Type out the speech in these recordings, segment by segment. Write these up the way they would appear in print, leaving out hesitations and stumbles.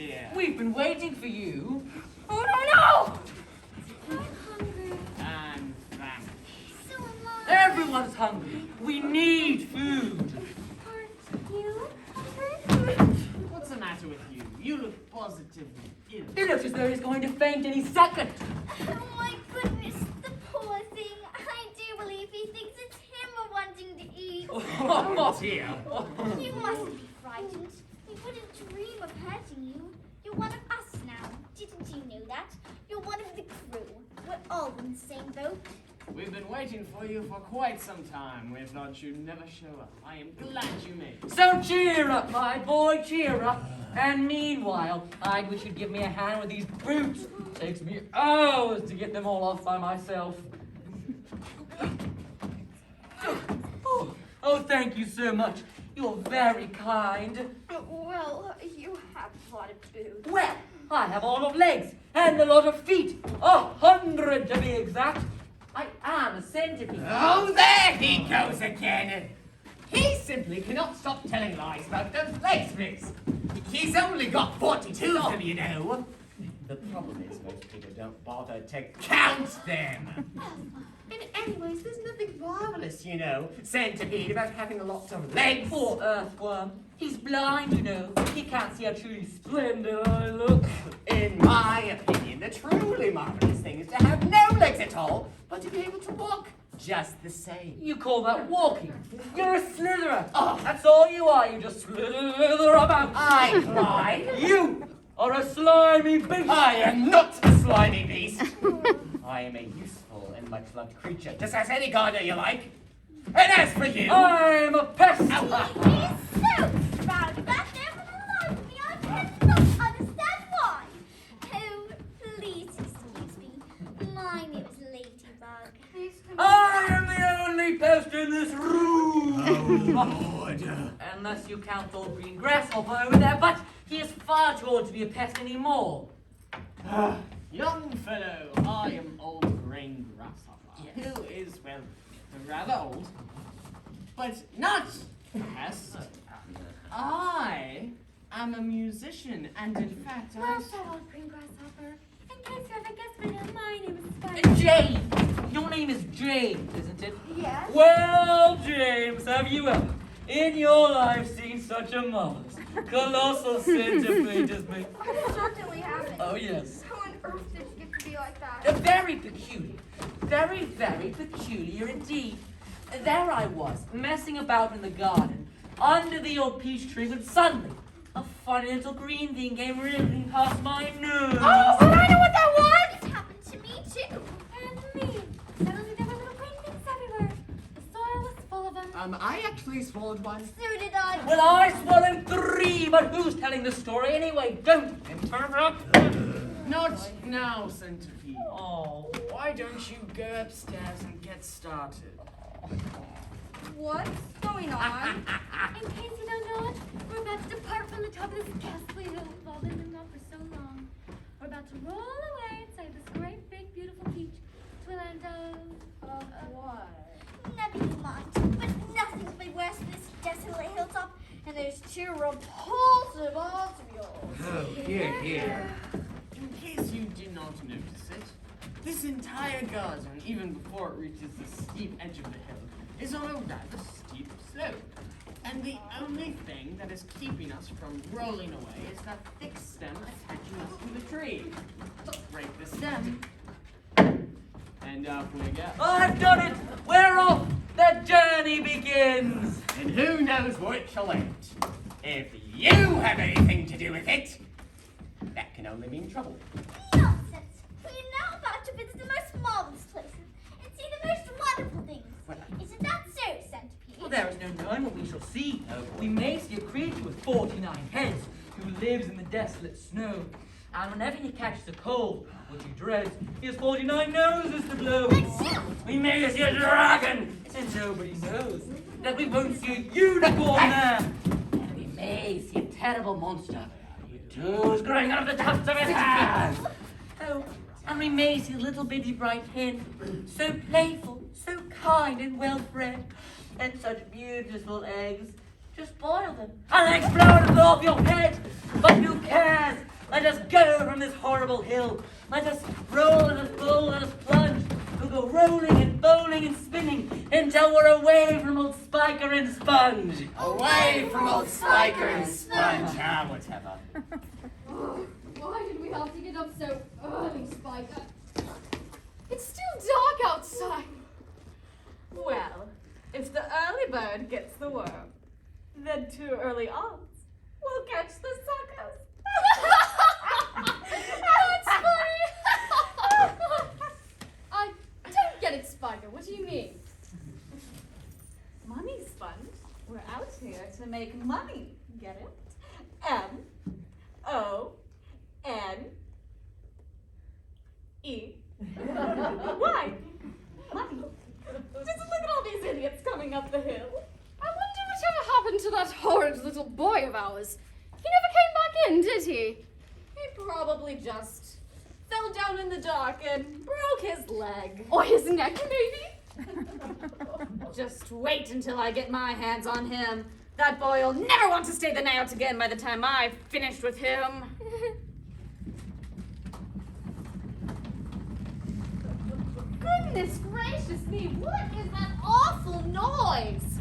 dear. We've been waiting for you. Oh, no! I'm hungry. And famished. So am I. Everyone's hungry. We need food. Aren't you hungry? What's the matter with you? You look positively ill. He looks as though he's going to faint any second. Oh my goodness, the poor thing. I do believe he thinks it's him we're wanting to eat. Oh, dear. You mustn't be frightened. We wouldn't dream of hurting you. You're one of us now. Didn't you know that? You're one of the crew. We're all in the same boat. We've been waiting for you for quite some time. We thought you'd never show up. I am glad you made it. So cheer up, my boy, cheer up. And meanwhile, I wish you'd give me a hand with these boots. Takes me hours to get them all off by myself. Oh, thank you so much. You're very kind. Well, you have a lot of food. Well, I have a lot of legs and a lot of feet. 100 to be exact. I am a centipede. Oh, there he goes again. He simply cannot stop telling lies about those legs of his. He's only got 42 of them, you know. The problem is most people don't bother to count them. And anyways, there's nothing marvelous, you know, centipede, about having a lot of legs. Poor earthworm. He's blind, you know. He can't see how truly splendid I look. In my opinion, the truly marvelous thing is to have no legs at all, but to be able to walk just the same. You call that walking? You're a slitherer. Oh. That's all you are. You just slither about. I lied. You are a slimy beast. I am not a slimy beast. I am a useful and much-loved creature, just as any gardener you like. And as for you... I'm a pest. He's so proud of that. Never mind me. I cannot understand why. Oh, please excuse me. My name is Ladybug. I am the only pest in this room. Oh, Lord. Unless you count old green grasshopper over there, but he is far too old to be a pest anymore. Young fellow, I am old grain grasshopper, Yes. who is, well, rather old, but not a pest. I am a musician, and in fact, Well, so old green grasshopper. In case you haven't guessed by now, my name is Spike. James. Your name is James, isn't it? Yes. Well, James, have you ever, in your life, seen such a marvelous, colossal centipede as me? I certainly haven't. Oh, yes. How on earth did you get to be like that? Very peculiar. Very, very peculiar indeed. There I was, messing about in the garden, under the old peach tree, when suddenly, a funny little green thing came ripping past my nose. Oh, I know what that was! It happened to me, too. And me. Suddenly there were little green things everywhere. The soil was full of them. I actually swallowed one. So did I. Well, I swallowed 3, but who's telling the story anyway? Don't interrupt. not now, centipede. Oh. Why don't you go upstairs and get started? What's going on? In case you don't know it, we're about to depart from the top of this ghastly hill we've all been living on for so long. We're about to roll away inside this great, big, beautiful beach to a land of what? Never mind. But nothing's been worse than this desolate hilltop, and there's 2 repulsive obstacles. Oh, here, here. In case you did not notice it, this entire garden, even before it reaches the steep edge of the hill, is on a rather steep slope. And the only thing that is keeping us from rolling away is that thick stem attaching us to the tree. Break the stem, and up we go. I've done it! We're off! The journey begins! And who knows where it shall end. If you have anything to do with it, that can only mean trouble. Nonsense! We are now about to visit the most marvelous places and see the most wonderful things. Well, Isn't that so, Centipede? Well, there is no knowing what we shall see. We may see a creature with 49 heads who lives in the desolate snow. And whenever he catches a cold, which he dreads, he has 49 noses to blow. We may see a dragon, since nobody knows that we won't see a unicorn there. And we may see a terrible monster with toes growing out of the tops of his head. Oh, and we may see a little bitty bright hen, so playful, so kind and well-bred, and such beautiful eggs. Just boil them and explode them off your head. But who cares? Let us go from this horrible hill. Let us roll, let us roll, let us plunge. We'll go rolling and bowling and spinning until we're away from old Spiker and Sponge. Away from old Spiker and Sponge. Ah, whatever. Oh, why did we have to get up so early, Spiker? It's still dark outside. Well, if the early bird gets the worm, then 2 early odds will catch the suckers. That's funny. I don't get it, Spiker. What do you mean? Money, Sponge. We're out here to make money. Get it? M-O-N-E. Why? Money. Just look at all these idiots coming up the hill. I wonder whatever happened to that horrid little boy of ours. He never came back in, did he? He probably just fell down in the dark and broke his leg. Or his neck, maybe? Just wait until I get my hands on him. That boy will never want to stay the night out again by the time I've finished with him. Goodness gracious me, what is that awful noise?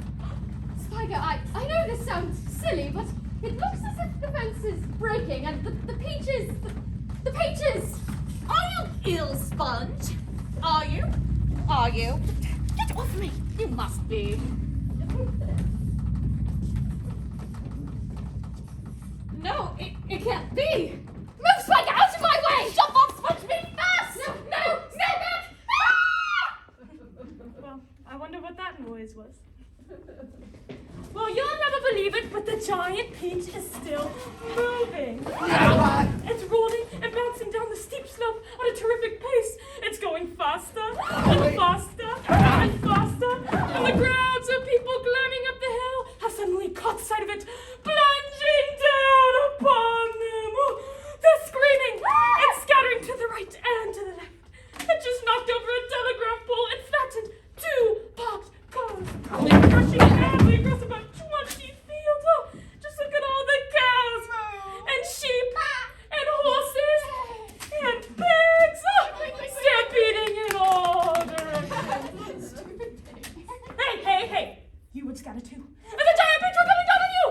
Spiker, I know this sounds silly, but it looks as if the fence is breaking and the peaches. Are you ill, Sponge? Are you? Are you? Get off me! You must be. No, it can't be. Move, Spiker, out of my way! Jump off, Sponge, me fast! No, stay back! Well, I wonder what that noise was. Well, you'll never believe it, but the giant peach is still moving. It's rolling and bouncing down the steep slope at a terrific pace. It's going faster and faster and faster, and the crowds of people climbing up the hill have suddenly caught sight of it, plunging down upon them. They're screaming and scattering to the right and to the left. It just knocked over a telegraph pole and flattened 2 parked cars. Crushing madly across about 20 fields. Oh, just look at all the cows and sheep and horses and pigs. Oh, stampeding in all directions. Hey! You would scatter too. And the giant peach were coming down on you!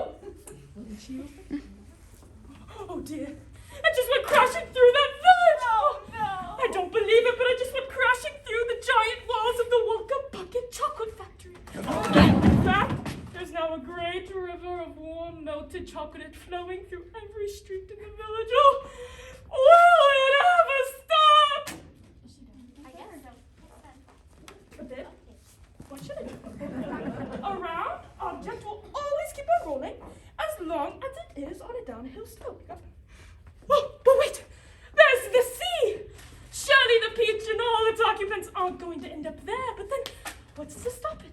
Will she open? Oh dear. I just went crashing through that village! Oh, no! I don't believe it, but I just went crashing through the giant walls of the Wonka Bucket Chocolate Factory. In fact, there's now a great river of warm, melted chocolate flowing through every street in the village. Oh, will it ever stop? I guess so. But then, what should I do? A round object will always keep on rolling as long as it is on a downhill slope. Oh, but wait! There's the sea! Surely the peach and all its occupants aren't going to end up there, but then what's to stop it?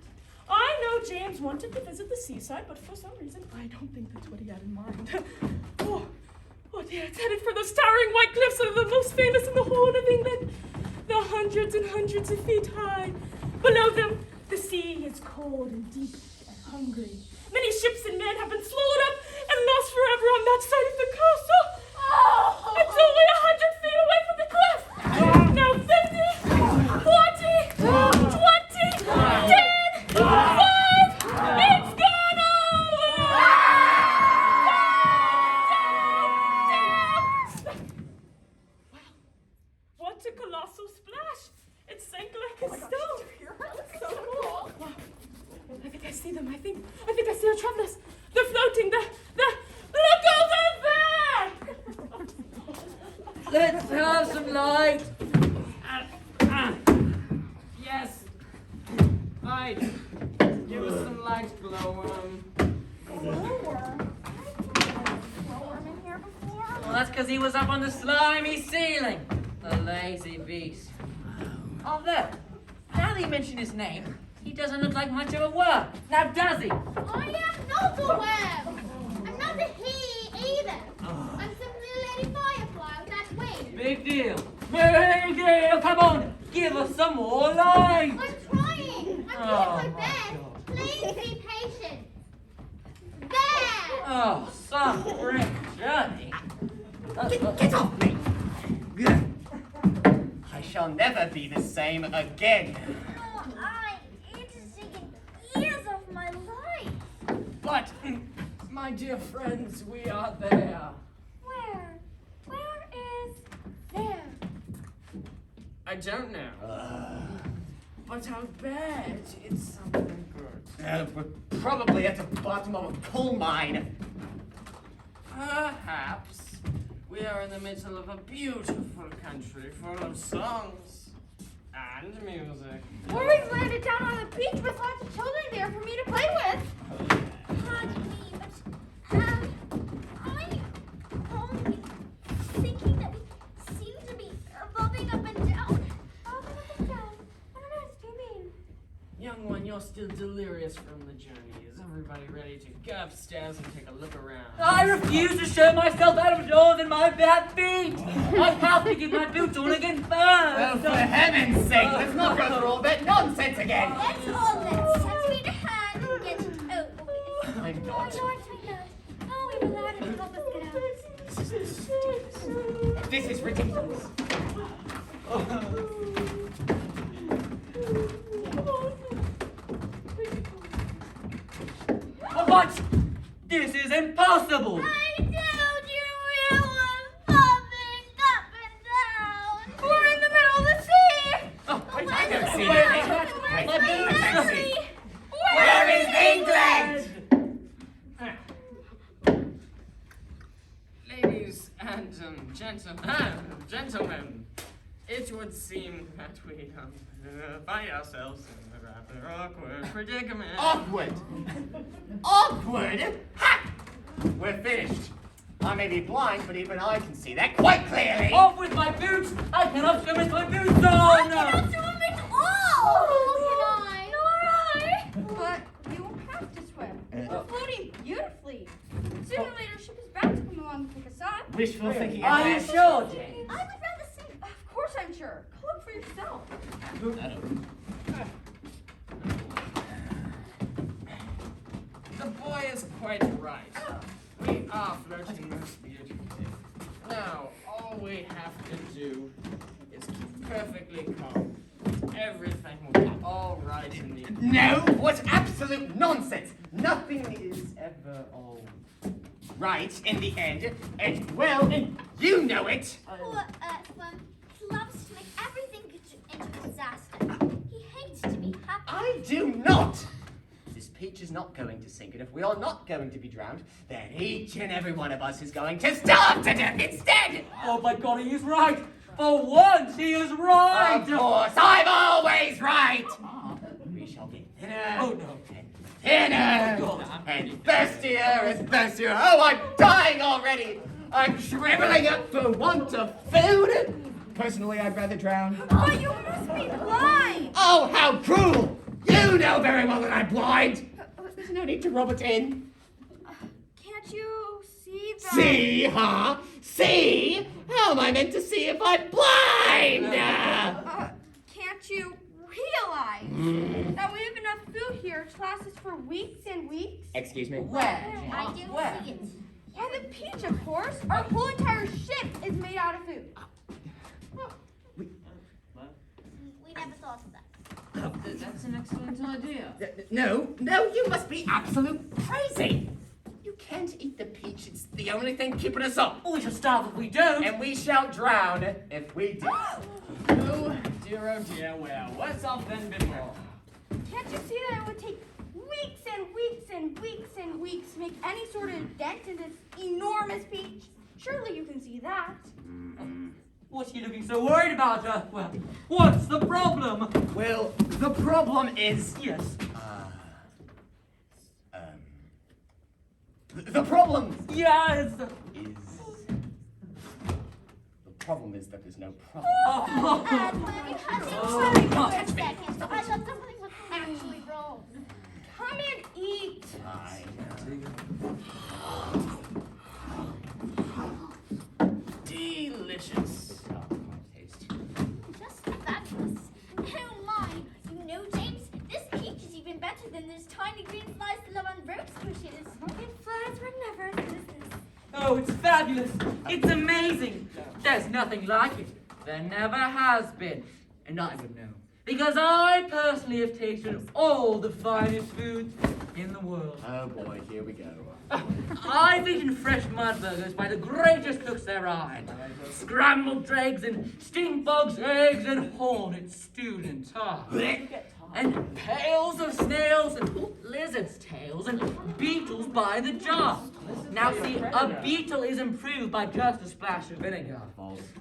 I know James wanted to visit the seaside, but for some reason I don't think that's what he had in mind. Oh dear, it's headed for those towering white cliffs that are the most famous in the whole of England. They're hundreds and hundreds of feet high. Below them, the sea is cold and deep and hungry. Many ships and men have been swallowed up and lost forever on that side of the coast. Oh, it's only 100 feet away from the cliff. Now 50, 40, 20, 10, 5. It's gone over. Wow, what a colossal splash. It sank like a stone. That's so cool. Wow. I think I see them. I think I see our travelers. They're floating. Look over there! Let's have some light. Yes. Light. Give us some light, glowworm. Well, that's because he was up on the slimy ceiling. The lazy beast. Although, now that you mention his name, he doesn't look like much of a worm. Now, does he? I am not a worm. I'm not a he either. I'm simply a lady firefly without wings. Big deal. Big deal. Come on, give us some more light. I'm trying. I'm doing my best. Please be patient. There. Oh, some brick journey. Get off me! I shall never be the same again. Oh, I ain't taken years of my life. But, my dear friends, we are there. Where? Where is there? I don't know. But I'll bet it's something good. We're probably at the bottom of a coal mine. Perhaps we are in the middle of a beautiful country full of songs and music. We've landed down on the beach with lots of children there for me to play with. Pardon me, but I'm only thinking that we seem to be bobbing up and down. Bobbing up and down? What on earth do you mean? Young one, you're still delirious from the journey. Is everybody ready to go upstairs and take a look around? I refuse to show myself out of doors in my bad feet. I have to get my boots on again first. Well, for heaven's sake, let's not go through all that nonsense again. Let's all let's me to hand and get over with. I'm Oh, not. Lord, my God. Oh, we've allowed it to help us get out. This is ridiculous. But this is impossible. I told you we were bobbing up and down. We're in the middle of the sea. Oh, I don't see Where's anything. my Taxi. taxi? Where is England? Ladies and gentlemen, it would seem that we find ourselves in a rather awkward predicament. Awkward. Awkward? Ha! We're finished. I may be blind, but even I can see that quite clearly. Off with my boots. I cannot swim with my boots on. I cannot swim at all. Can I? Nor I. But you won't have to swim. We're floating beautifully. Sooner or later, a ship is bound to come along and pick us up. Wishful thinking. Are you sure, Jane? I would rather sing. Of course I'm sure. Go look for yourself. The boy is quite right. We are floating most beautifully. Now, all we have to do is keep perfectly calm. Everything will be all right in the end. No, what absolute nonsense! Nothing is ever all right in the end, and well, you know it. Poor Earthworm. He loves to make everything into a disaster. He hates to be happy. I do not. This peach is not going to sink, and if we are not going to be drowned, then each and every one of us is going to starve to death instead. Oh my God, he is right. For once, he is right. Of course, I'm always right. We shall get thinner. Oh no. Thinner and thirstier and thirstier. Oh, I'm dying already. I'm shriveling up for want of food. Personally, I'd rather drown. But you must be blind. Oh, how cruel! You know very well that I'm blind. There's no need to rub it in. Can't you see that? See, huh? See? How am I meant to see if I'm blind? Can't you realize that we have enough food here to last us for weeks and weeks? Excuse me. Where? I do Where? see it. Yeah, the peach, of course. Our whole entire ship is made out of food. We never thought of that. That's an excellent idea. No, you must be absolute crazy. You can't eat the peach. It's the only thing keeping us up. Oh, we shall starve if we don't. And we shall drown if we do. Oh dear, well, what's off then before? Can't you see that it would take weeks and weeks and weeks and weeks to make any sort of dent in this enormous peach? Surely you can see that. What's he looking so worried about, Earthworm? What's the problem? Well, the problem is... Yes. The problem Yes. is... The problem is that there's no problem. Oh. Earthworm, you have to try for a second. I thought something was actually wrong. Come and eat. I Delicious. taste. Just fabulous. Oh my. You know, James, this peach is even better than those tiny green slices of on rope squishes. Pumpkin flies were never in business. Oh, it's fabulous. It's amazing. There's nothing like it. There never has been. And I would know. Because I personally have tasted all the finest foods in the world. Oh boy, here we go. I've eaten fresh mud burgers by the greatest cooks there are. Scrambled eggs and stink bugs' eggs and hornets stewed in tar. And pails of snails and lizards' tails and beetles by the jar. Now see, a beetle is improved by just a splash of vinegar.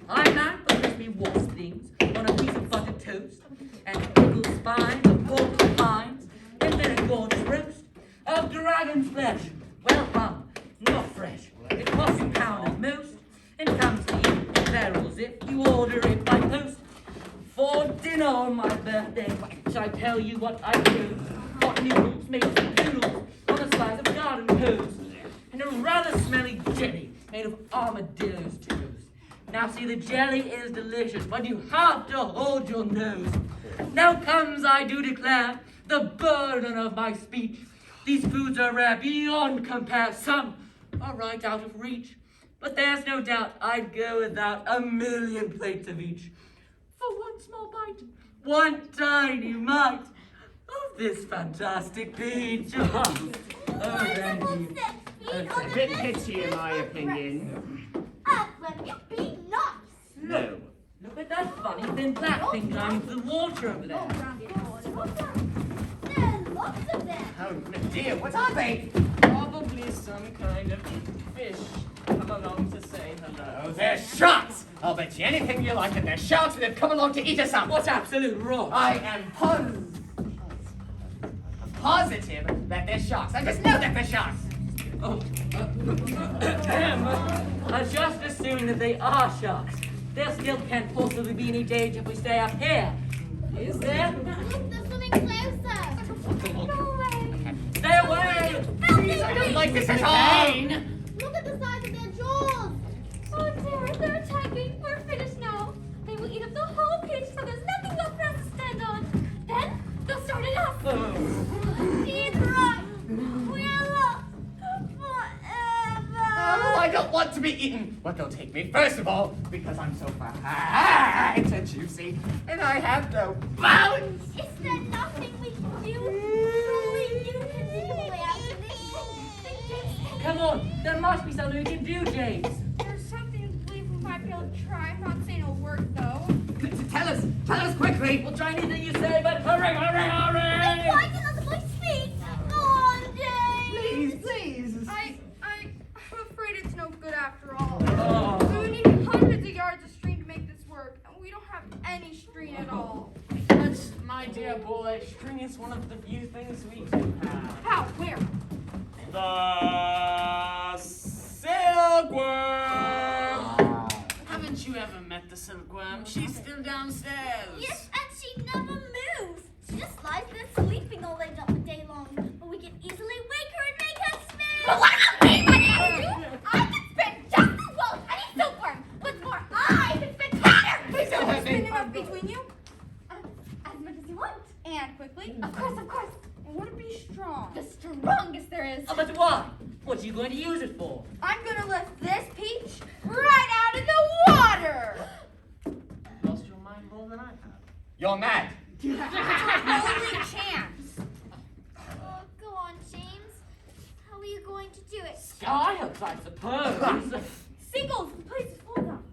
I might put crispy wasp things on a piece of buttered toast, and pickled spines of pork pines, and then a gorgeous roast of dragon's flesh, well hung, not fresh. It costs £1 at most, and comes to you barrels if you order it by post. For dinner on my birthday, shall I tell you what I chose? Hot noodles made of noodles on a slice of garden toast, and a rather smelly jelly made of armadillo's toes. Now see, the jelly is delicious, but you have to hold your nose. Now comes, I do declare, the burden of my speech. These foods are rare beyond compare. Some are right out of reach, but there's no doubt I'd go without 1,000,000 plates of each. For one small bite, one tiny mite of this fantastic peach. Oh, thank you. A bit pitchy in my opinion. Let me be nice. No. Look at that funny thin black thing going into the water over there. There are lots of them. Oh dear, what are they? Probably some kind of fish come along to say hello. Oh, they're sharks! I'll bet you anything you like that they're sharks and they've come along to eat us up. What's absolute rot? I am positive that they're sharks. I just know that they're sharks. Oh, I'd just assume that they are sharks. There still can't possibly be any danger if we stay up here. Is there? Look, they're swimming closer. Go away. Stay away! Please, I don't like this at all. Look at the size of their jaws. Oh dear, they're attacking. We're finished now. They will eat up the whole peach till there's nothing left for us to stand on. Then they'll start at us. He's right. We're lost forever. Oh, I don't want to be eaten. But they'll take me, first of all, because I'm so fat and juicy, and I have no bones. Is there nothing we can do? Surely you can think of a way out of this. Come on, there must be something we can do, James. There's something we believe we might be able to try. I'm not saying it'll work though. Tell us quickly. We'll try anything you say, but hurry, hurry, Why hurry! can other boys speak? Go on, James. Please. I'm afraid it's no good after all. Oh. We would need hundreds of yards of string to make this work, and we don't have any string at all. But, my dear boy, string is one of the few things we do have. How? Where? The silkworm! Haven't you ever met the silkworm? She's still downstairs. Yes, and she never moves. She just lies there sleeping all day long. But we can easily wake her and make her smell. But what about me, my name? I can spin just as well as any silkworm. What's more, I can spin better. Please don't hurt me. Spin enough between you? As much as you want. And quickly? Of course, of course. And would it be strong? The strongest there is. Oh, but why? What are you going to use it for? I'm gonna lift this peach right out of the water. Lost your mind more than I have. You're mad. Only chance. Oh, go on, James. How are you going to do it? Skyhooks, I suppose. Seagulls, the place is full of them.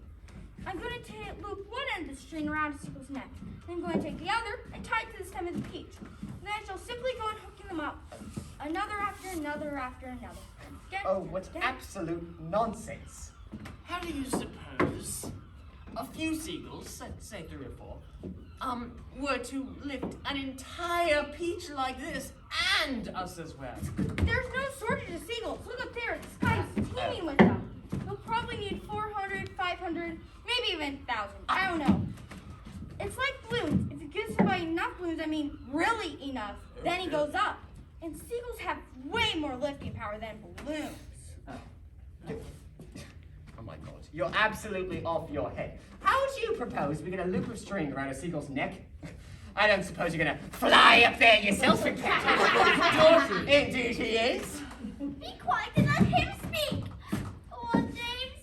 I'm going to loop one end of the string around a seagull's neck. Then I'm going to take the other and tie it to the stem of the peach. Then I shall simply go on hooking them up. Another after another after another. Again, Oh, what again. absolute nonsense. How do you suppose a few seagulls, say 3 or 4, were to lift an entire peach like this and us as well? There's no shortage of seagulls. Look up there. The sky is teeming with them. We'll probably need 400, 500, maybe even 1,000. I don't know. It's like balloons. If you give somebody enough balloons, I mean really enough, then he goes up. And seagulls have way more lifting power than balloons. Oh my god, you're absolutely off your head. How do you propose we get a loop of string around a seagull's neck? I don't suppose you're gonna fly up there yourself and catch it. Indeed he is. Be quiet and let him speak. Go on, James.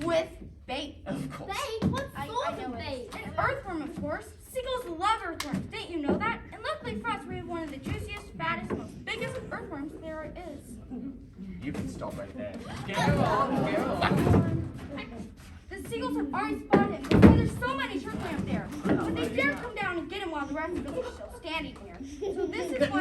with bait. Of course. Bait? What I sort know of bait? it. An earthworm, of course. Seagulls love earthworms. Didn't you know that? And luckily for us, we have one of the juiciest, fattest, most biggest earthworms there is. You can stop right there. Go on. The seagulls have already spotted him. That's why there's so many circling up there. But they dare come down and get him while the rest of us are still standing here. So this is what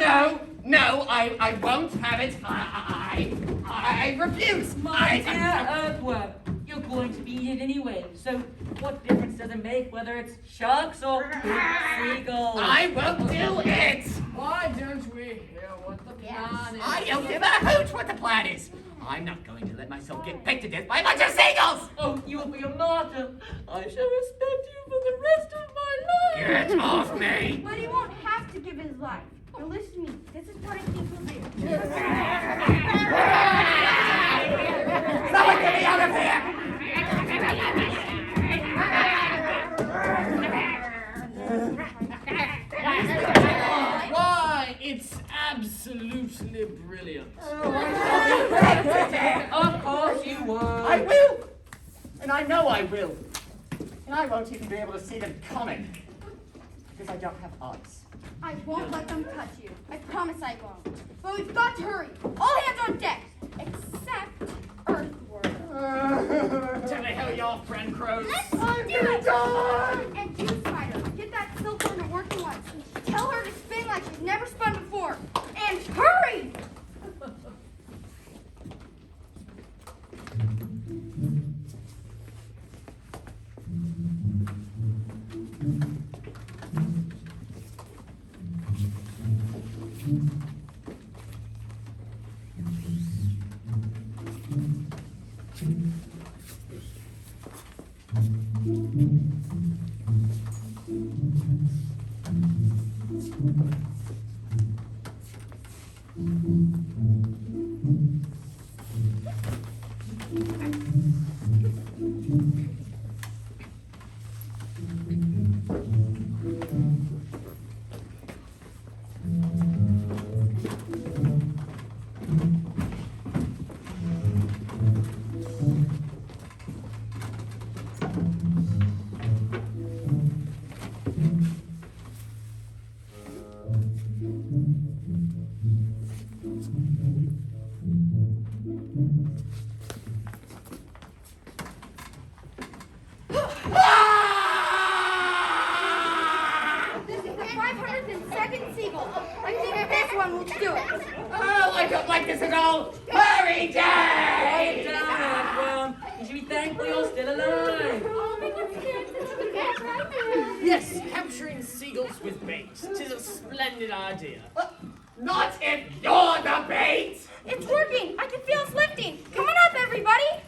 No, I won't have it. I refuse. My dear Earthworm, you're going to be eaten anyway, so what difference does it make whether it's sharks or seagulls? I won't do it. Why don't we hear what the plan is? I don't give a hoot what the plan is. I'm not going to let myself get pecked to death by a bunch of seagulls. Oh, you will be a martyr. I shall respect you for the rest of my life. Get off me. But he won't have to give his life. Now listen to me. This is what I think he'll do. Someone get me out of here. Why, it's absolutely brilliant. Of course you will. I will. And I know I will. And I won't even be able to see them coming. Because I don't have eyes. I won't let them touch you. I promise I won't. But we've got to hurry. All hands on deck. Except Earthworm. Tell me how your friend crows. Let's do it! And you, Spider, get that silkworm to work at once. Tell her to spin like she's never spun before. And hurry! This is the 502nd seagull. I think this one will do it. Oh, I don't like this at all. Hurry, Quiet Dad! down, Earthworm. You should be thankful you're still alive. Oh, my goodness, Yes, capturing seagulls with bait. 'Tis a splendid idea. Not if you're the bait! It's working. I can feel us lifting. Come on up, everybody.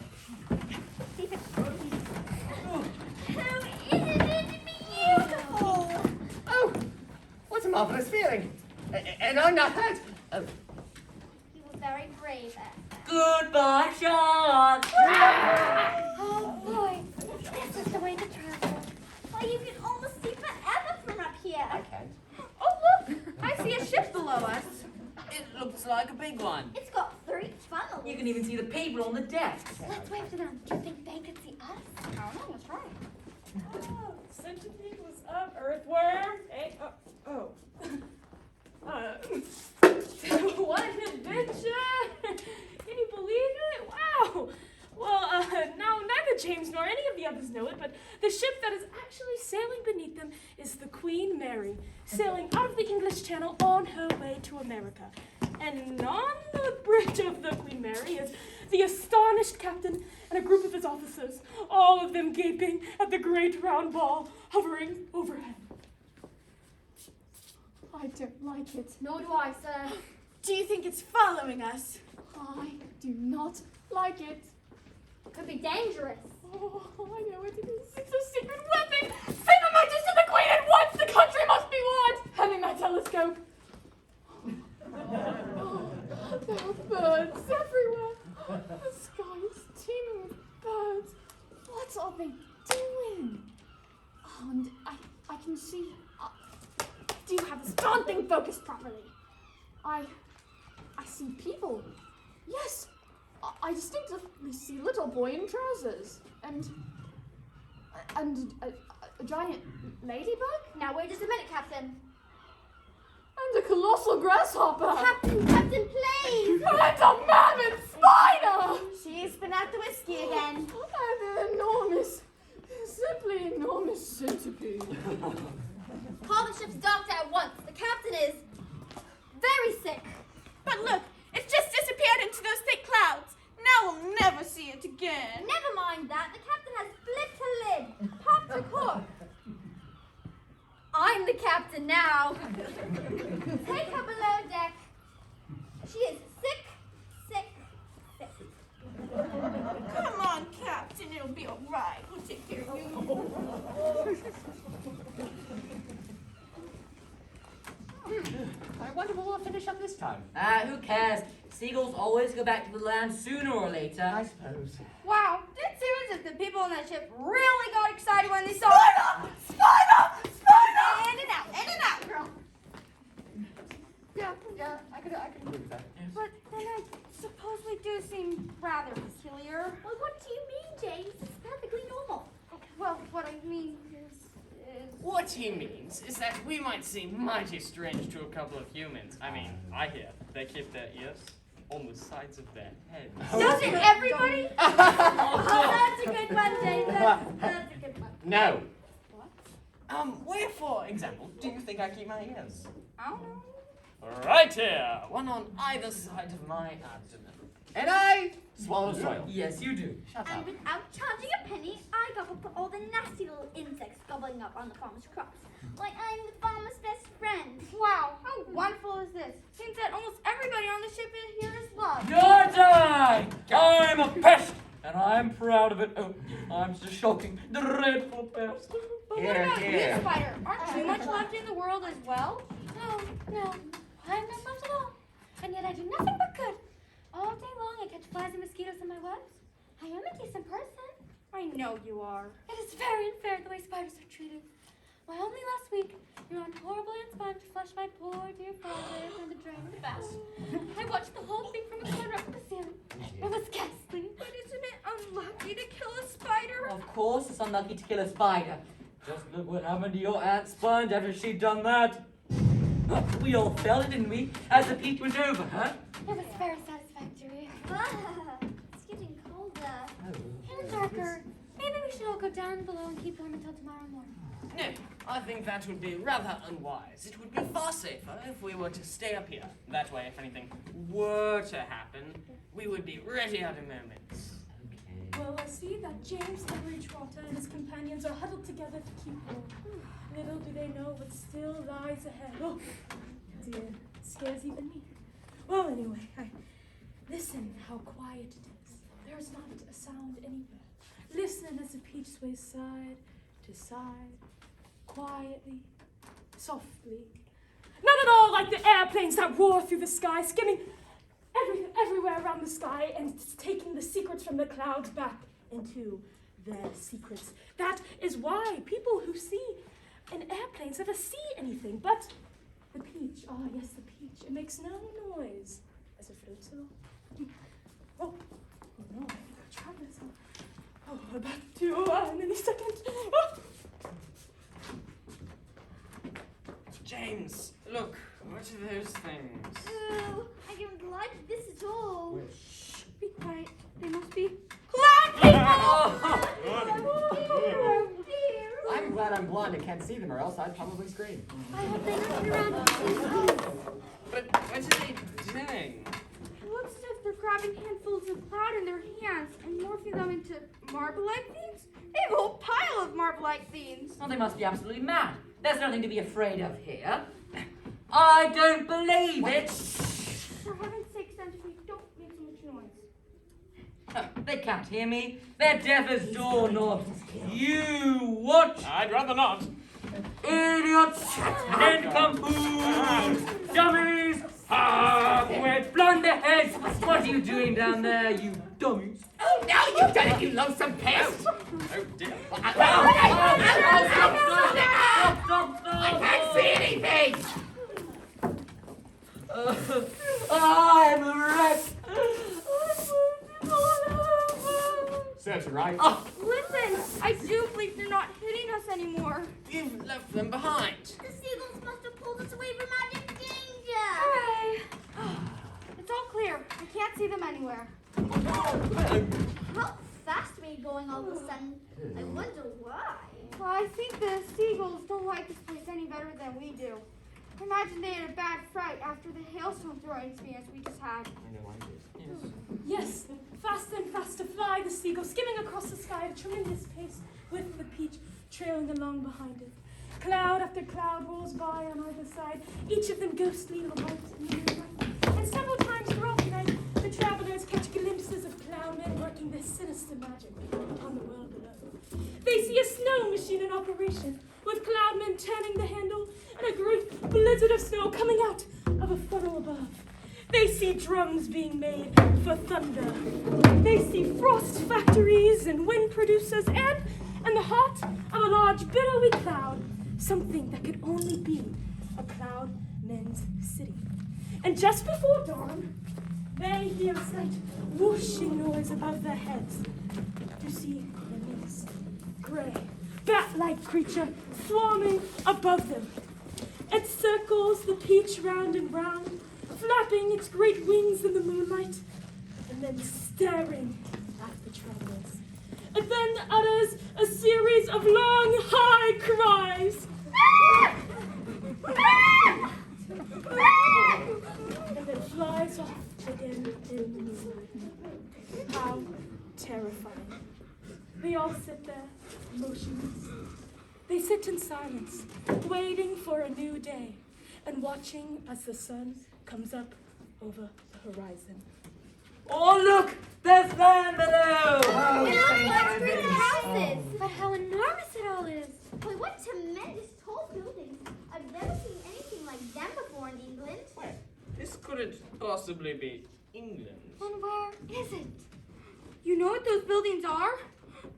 Isn't it beautiful? Oh, what a marvelous feeling. And I'm not hurt. Oh, You were very brave, Goodbye, sharks. Oh boy, this is the way to travel. Why, you can almost see forever from up here. I can't. Oh, look. I see a ship below us. It looks like a big one. It's got 3 funnels. You can even see the people on the decks. Let's wave to them. Do you think they could see us? I don't know. Let's try. Oh, Centipede was up, Earthworm. Hey, oh. What an adventure! Can you believe it? Wow! Well, now neither James nor any of the others know it, but the ship that is actually sailing beneath them is the Queen Mary, sailing out of the English Channel on her way to America. And on the bridge of the Queen Mary is the astonished captain and a group of his officers, all of them gaping at the great round ball hovering overhead. I don't like it. Nor do I, sir. Do you think it's following us? I do not like it. Could be dangerous. Oh, I know it is. It's a secret weapon! Send a message to the Queen at once! The country must be won! Hand me my telescope. Oh, there are birds everywhere. The sky is teeming with birds. What are they doing? Oh, and I can see. Do you have this darn thing focused properly? I see people. Yes, I distinctly see a little boy in trousers and a giant ladybug Now wait just a minute, Captain. and a colossal grasshopper Captain, please! and a mammoth spider She's been at the whiskey again. and an enormous, simply enormous centipede. Call the ship's doctor at once. The captain is very sick. But look, it's just disappeared into those thick clouds. Now we'll never see it again. Never mind that. The captain has flipped her lid, popped her cork. I'm the captain now. Take her below deck. She is sick, sick, sick. Come on, Captain, it'll be all right. We'll take care of you. I wonder what we'll finish up this time. Who cares? Seagulls always go back to the land sooner or later. I suppose. Wow, it seems as if the people on that ship really got excited when they saw Spider! In and out, girl. Yeah, I could agree with that. Yes. But then I suppose we do seem rather peculiar. Well, what do you mean, James? It's perfectly normal. Well, what I mean is... What he means is that we might seem mighty strange to a couple of humans. I mean, I hear they keep their ears on the sides of their heads. Doesn't everybody? Oh, that's a good one, James. That's a good one. No. Where, for example, do you think I keep my ears? I don't know. Right here, one on either side of my abdomen. And I swallow soil. Yes, you do. Shut And up. without charging a penny, I gobble up all the nasty little insects gobbling up on the farmer's crops. Like I'm the farmer's best friend. Wow, how wonderful is this? Seems that almost everybody on the ship here is loved. Your time! I'm a pest, and I'm proud of it. Oh, I'm just a shocking, dreadful pest. But Here, what about here. you, Spider? Aren't you much loved in the world as well? No, I'm not much at all. And yet I do nothing but good. All day long I catch flies and mosquitoes in my webs. I am a decent person. I know you are. It is very unfair the way spiders are treated. Why, only last week, your aunt horribly inspired to flush my poor dear father from the drain of the bath. I watched the whole thing from a corner up the ceiling. It was ghastly. But isn't it unlucky to kill a spider? Of course, it's unlucky to kill a spider. Just look what happened to your Aunt Sponge after she'd done that. We all felt it, didn't we? As the peak was over, huh? It was very satisfactory. It's getting colder and darker. Maybe we should all go down below and keep warm until tomorrow morning. No, I think that would be rather unwise. It would be far safer if we were to stay up here. That way, if anything were to happen, we would be ready at a moment. Well, I see that James Henry Trotter and his companions are huddled together to keep warm. Little do they know what still lies ahead. Oh, dear, it scares even me. Well, anyway, listen how quiet it is. There is not a sound anywhere. Listen as the peach sways side to side, quietly, softly. Not at all like the airplanes that roar through the sky, skimming everywhere around the sky and taking the secrets from the clouds back into their secrets. That is why people who see in airplanes never see anything but the peach. Ah, yes, the peach. It makes no noise as it floats along. Oh no, I think our travelers are about to in any second. Oh. James, look, what are those things? Ooh, I don't like this at all. Shh, be quiet. They must be clown Oh, dear. I'm glad I'm blind and can't see them, or else I'd probably scream. I hope they don't turn around and see us. But what are they doing? It looks as if they're grabbing handfuls of cloud in their hands and morphing them into marble-like beans. They have a whole pile of marble-like beans. Well, they must be absolutely mad. There's nothing to be afraid of here. I don't believe it. For heaven's sake, Centipede, don't make so much noise. They can't hear me. They're deaf as doorknobs. You watch, I'd rather not. idiots, nincompoops, dummies, with blonde heads. What are you doing down there, you dummies? Oh, now you've done it, you lonesome pest! Oh dear. Stop. I can't see anything! I'm a wreck. anymore. You've left them behind. The seagulls must have pulled us away from magic danger. Hooray! It's all clear. I can't see them anywhere. How fast were you going all of a sudden? I wonder why. Well, I think the seagulls don't like this place any better than we do. Imagine they had a bad fright after the hailstone throwing experience we just had. Yes, faster and faster fly the seagull, skimming across the sky at a tremendous pace, with the peach trailing along behind it. Cloud after cloud rolls by on either side, each of them ghostly or white in the moonlight. And several times throughout the night, the travelers catch glimpses of cloudmen working their sinister magic upon the world below. They see a snow machine in operation, with cloudmen turning the handle and a great blizzard of snow coming out of a funnel above. They see drums being made for thunder. They see frost factories and wind producers and in the heart of a large billowy cloud, something that could only be a cloudmen's city. And just before dawn, they hear a slight whooshing noise above their heads. To see the mist, gray, bat-like creature swarming above them. It circles the peach round and round, flapping its great wings in the moonlight, and then staring at the travelers. It then utters a series of long, high cries. And then flies off again in the moonlight. How terrifying. They all sit there, motionless. They sit in silence, waiting for a new day, and watching as the sun comes up over the horizon. Oh, look! There's land below! It looks like three houses. But how enormous it all is. Boy, what tremendous tall buildings. I've never seen anything like them before in England. Well, this couldn't possibly be England. And where is it? You know what those buildings are?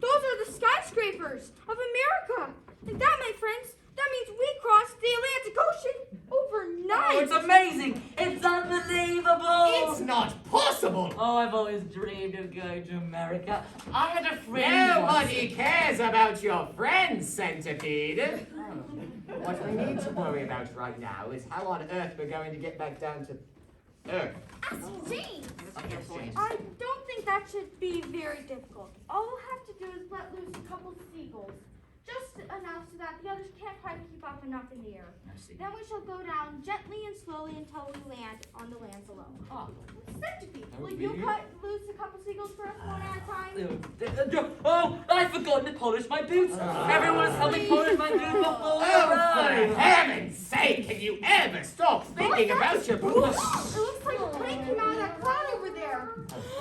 Those are the skyscrapers of America. And that, my friends, that means we crossed the Atlantic Ocean overnight. Oh, it's amazing! It's unbelievable! It's not possible! Oh, I've always dreamed of going to America. I had a friend Nobody cares about your friends, Centipede. What we need to worry about right now is how on earth we're going to get back down to Earth. Ask James. I don't think that should be very difficult. All we'll have to do is let loose a couple seagulls. Just enough so that the others can't quite keep up enough in the air. Then we shall go down gently and slowly until we land on the lands below. Centipede, will you cut loose a couple seagulls for us one at a time? Oh, I've forgotten to polish my boots. Everyone has helped me polish my boots before Oh, for heaven's sake, can you ever stop thinking about your boots? It looks like a plane came out of that cloud over there.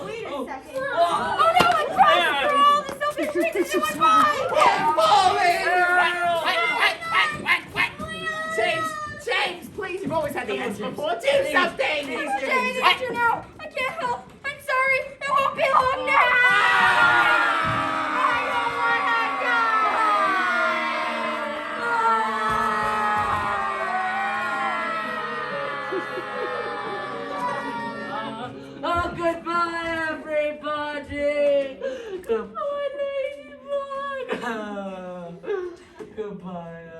Wait a second. Oh. Oh no, my cross! For all the selfish reasons it went by! We're falling! James, please, you've always had the answer before. Do something! James, answer now. I can't help. I'm sorry. It won't be long now. Oh, goodbye, everybody! Goodbye, Ladybug! Goodbye,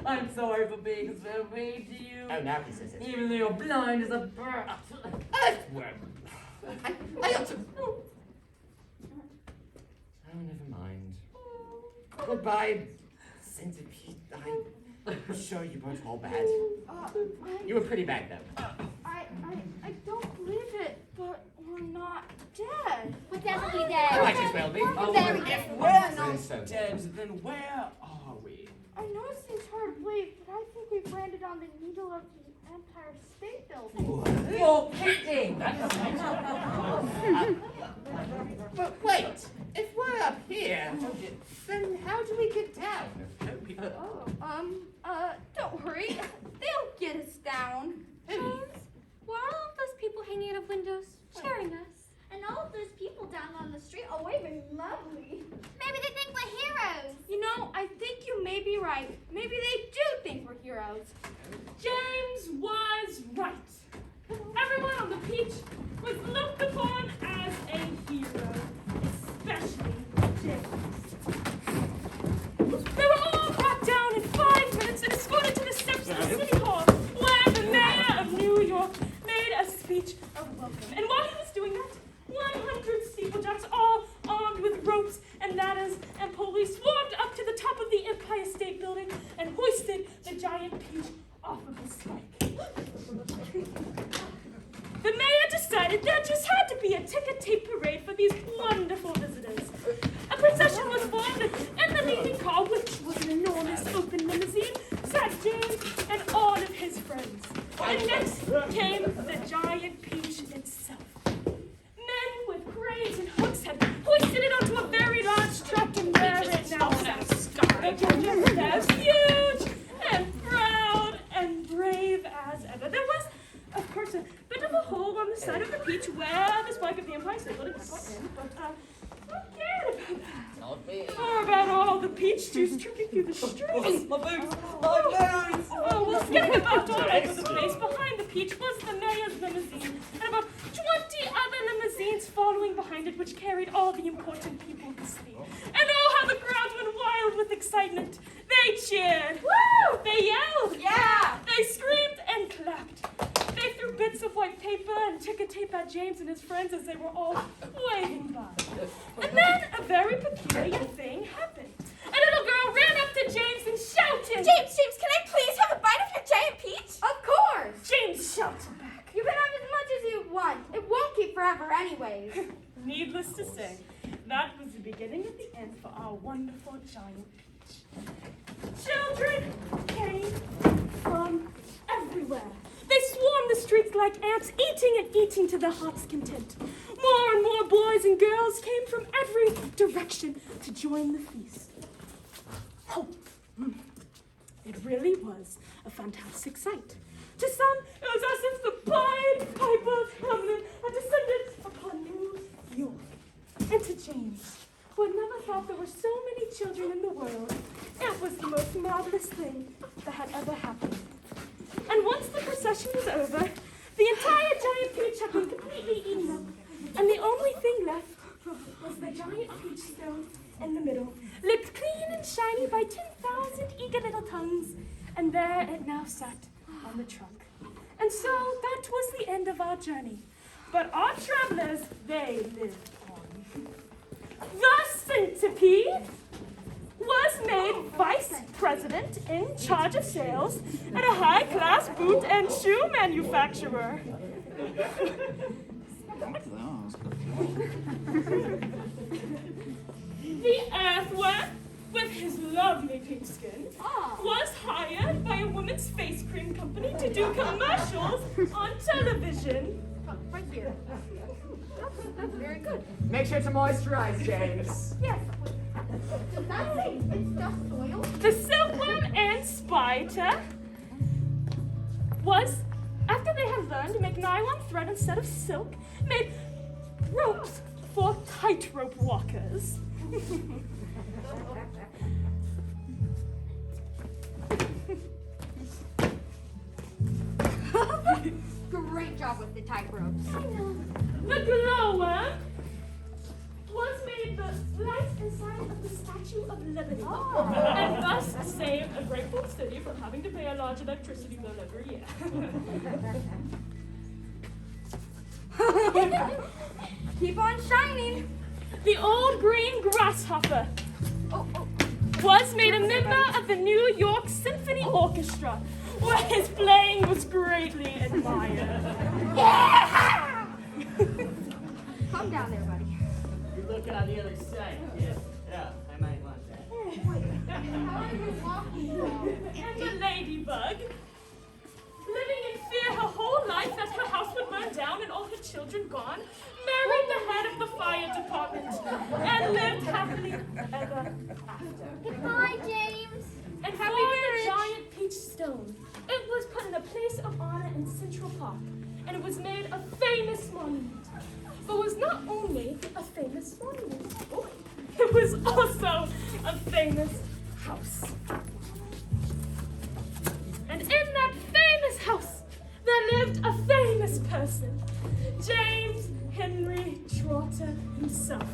I'm sorry for being so mean to you. Oh, now he says it. Even though you're blind as a bird. Earthworm! I ought to... Oh, never mind. Goodbye, Centipede. I'm sure you weren't all bad. You were pretty bad, though. I don't believe it, but we're not dead. We're definitely You dead. might as well be. We're very If dead. we're not So- dead, then where are we? I know it seems hard to believe, but I think we've landed on the needle of the Empire State Building. You're kidding! But wait, if we're up here, then how do we get down? Don't worry. They'll get us down. James, why are all of those people hanging out of windows, cheering us? And all of those people down on the street are waving lovely. Maybe they think we're heroes. You know, I think you may be right. Maybe they do think we're heroes. James was right. Everyone on the peach was looked upon as a hero, especially James. Ginger as huge and proud and brave as ever. There was, of course, a bit of a hole on the side of the peach where the spike of the Empire State Building got in, but forget about that. Not me. Or about all the peach juice trickling through the streets. My boots! My boots! Oh, well, skipping about all over the place, behind the peach was the mayor's limousine, and about 20 other limousines following behind it, which carried all the important people to see. And oh, how the crowds went wild with excitement. They cheered. Woo! They yelled. Yeah! They screamed and clapped. They threw bits of white paper and ticket tape at James and his friends as they were all waving by. And then a very peculiar thing happened. A little girl ran up to James and shouted. James, can I please have a bite of your giant peach? Of course! James shouted back. You can have as much as you want. It won't keep forever anyways. Needless to say, that was the beginning of the end for our wonderful giant peach. Children came from everywhere. They swarmed the streets like ants, eating and eating to their heart's content. More and more boys and girls came from every direction to join the feast. Oh, it really was a fantastic sight. To some, it was as if the Pied Piper Hamlin had descended upon New York. And to James, who had never thought there were so many children in the world, it was the most marvelous thing that had ever happened. And once the procession was over, the entire giant peach had been completely eaten up, and the only thing left was the giant peach stone in the middle, licked clean and shiny by 10,000 eager little tongues, and there it now sat on the trunk. And so that was the end of our journey. But our travelers, they lived on. The centipede was made vice president in charge of sales at a high-class boot and shoe manufacturer. The earthworm, with his lovely pink skin, was hired by a women's face cream company to do commercials on television. Right here. That's very good. Make sure to moisturize, James. Yes. Does that say it's just soil? The silkworm and spider was, after they had learned to make nylon thread instead of silk, made ropes for tightrope walkers. Great job with the tight ropes. The glowworm was made the light and sign of the Statue of Liberty, and thus saved a grateful city from having to pay a large electricity bill every year. Keep on shining. The old green grasshopper was made a member of the New York Symphony Orchestra, where his playing was greatly admired. Calm down there, buddy. You look on the other side. Yeah, I might want that. How are you walking? And the ladybug, living in fear her whole life that her house would burn down and all her children gone, married the head of the fire department and lived happily ever after. Goodbye, James. And for the giant peach stone, it was put in a place of honor in Central Park, and it was made a famous monument. But it was not only a famous monument, it was also a famous house. And in that famous house, there lived a famous person, James Henry Trotter himself.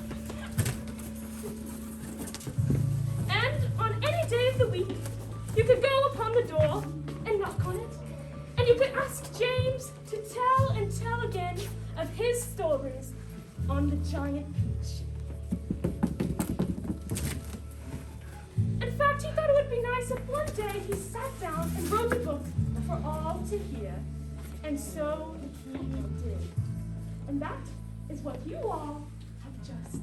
And on any day of the week, you could go upon the door and knock on it, and you could ask James to tell and tell again of his stories on the giant peach. In fact, he thought it would be nice if one day he sat down and wrote a book for all to hear, and so he did. And that is what you all have just